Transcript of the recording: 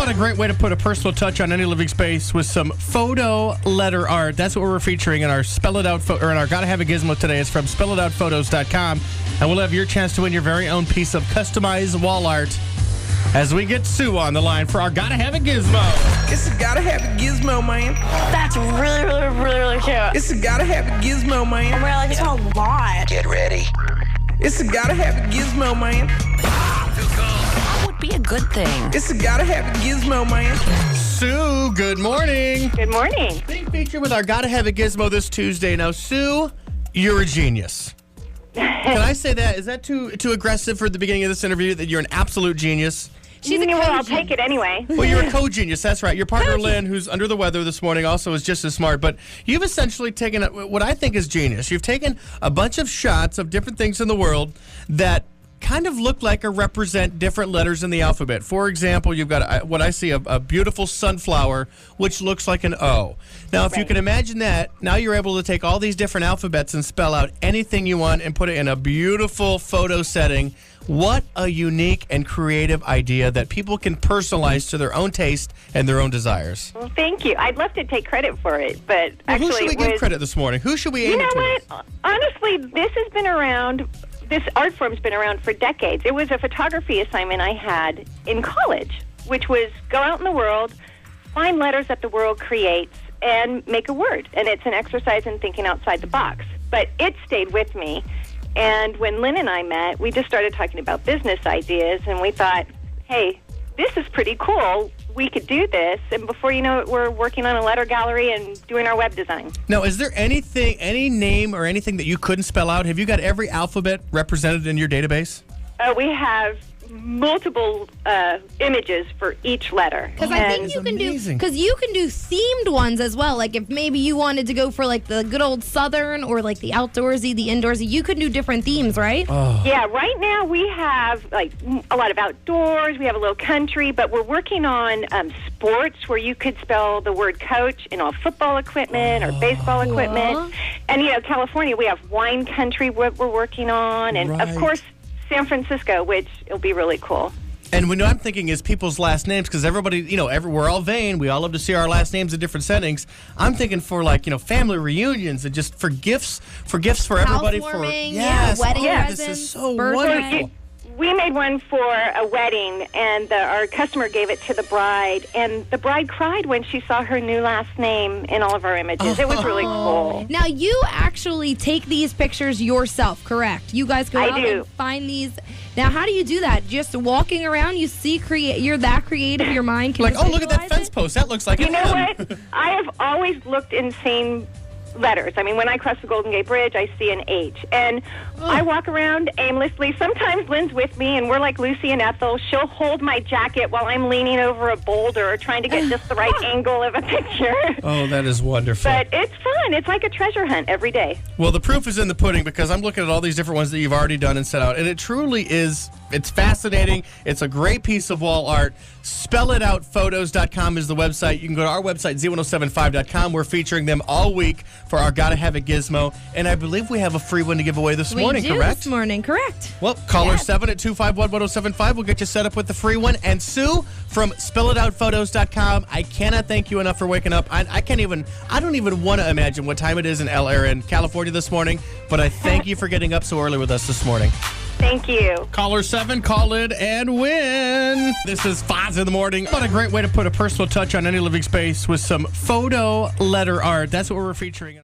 What a great way to put a personal touch on any living space with some photo letter art. That's what we're featuring in our Spell It Out, or in our Gotta Have a Gizmo today. It's from spellitoutphotos.com. And we'll have your chance to win your very own piece of customized wall art as we get Sue on the line for our Gotta Have a Gizmo. It's a Gotta Have a Gizmo, man. That's really cute. It's a Gotta Have a Gizmo, man. I really like this one a lot. Get ready. It's a Gotta Have a Gizmo, man. That would be a good thing. It's a Gotta Have a Gizmo, man. Sue, good morning. Good morning. Big feature with our Gotta Have a Gizmo this Tuesday. Now, Sue, you're a genius. Can I say that? Is that too aggressive for the beginning of this interview, that you're an absolute genius? I'll take it anyway. Well, you're a co-genius. That's right. Your partner, Lynn, who's under the weather this morning, also is just as smart. But you've essentially taken what I think is genius. You've taken a bunch of shots of different things in the world that kind of look like or represent different letters in the alphabet. For example, you've got what I see a beautiful sunflower, which looks like an O. Now, if you can imagine that, now you're able to take all these different alphabets and spell out anything you want and put it in a beautiful photo setting. What a unique and creative idea that people can personalize to their own taste and their own desires. Well, thank you. I'd love to take credit for it, but Well, actually who should we give credit this morning? Who should we aim You know it to? what? Honestly, this has been around. This art form's been around for decades. It was a photography assignment I had in college, which was go out in the world, find letters that the world creates, and make a word. And it's an exercise in thinking outside the box. But it stayed with me. And when Lynn and I met, we just started talking about business ideas, and we thought, hey, this is pretty cool. We could do this. And before you know it, we're working on a letter gallery and doing our web design. Now, is there anything, any name or anything that you couldn't spell out? Have you got every alphabet represented in your database? We have multiple images for each letter. Because I think you can do themed ones as well. Like if maybe you wanted to go for like the good old Southern or like the outdoorsy, the indoorsy, you could do different themes, right? Yeah, right now we have like a lot of outdoors. We have a little country, but we're working on sports where you could spell the word coach in all football equipment or baseball equipment. And California, we have wine country what we're working on, and of course San Francisco, which will be really cool. And what I'm thinking is people's last names, because everybody, we're all vain. We all love to see our last names in different settings. I'm thinking for family reunions and just for gifts for everybody. Wedding This presents, is so birthday. wonderful. We made one for a wedding, and our customer gave it to the bride, and the bride cried when she saw her new last name in all of our images. It was really cool. Now, you actually take these pictures yourself, correct? You guys go out and find these. Now, how do you do that? Just walking around, you see, you're that creative, your mind can look at that fence post. That looks like You know what? I have always looked and seen letters. I mean, when I cross the Golden Gate Bridge, I see an H. And I walk around aimlessly. Sometimes Lynn's with me, and we're like Lucy and Ethel. She'll hold my jacket while I'm leaning over a boulder trying to get just the right angle of a picture. Oh, that is wonderful. But it's fun. It's like a treasure hunt every day. Well, the proof is in the pudding, because I'm looking at all these different ones that you've already done and set out, and it truly is. It's fascinating. It's a great piece of wall art. Spellitoutphotos.com is the website. You can go to our website, z1075.com. We're featuring them all week for our Gotta Have a Gizmo. And I believe we have a free one to give away this morning, correct? This morning, correct. Well, caller 7 at 251-1075 will get you set up with the free one. And Sue from spellitoutphotos.com, I cannot thank you enough for waking up. I don't even want to imagine what time it is in California this morning, but I thank you for getting up so early with us this morning. Thank you. Caller 7, call in and win. This is Foz in the Morning. What a great way to put a personal touch on any living space with some photo letter art. That's what we're featuring.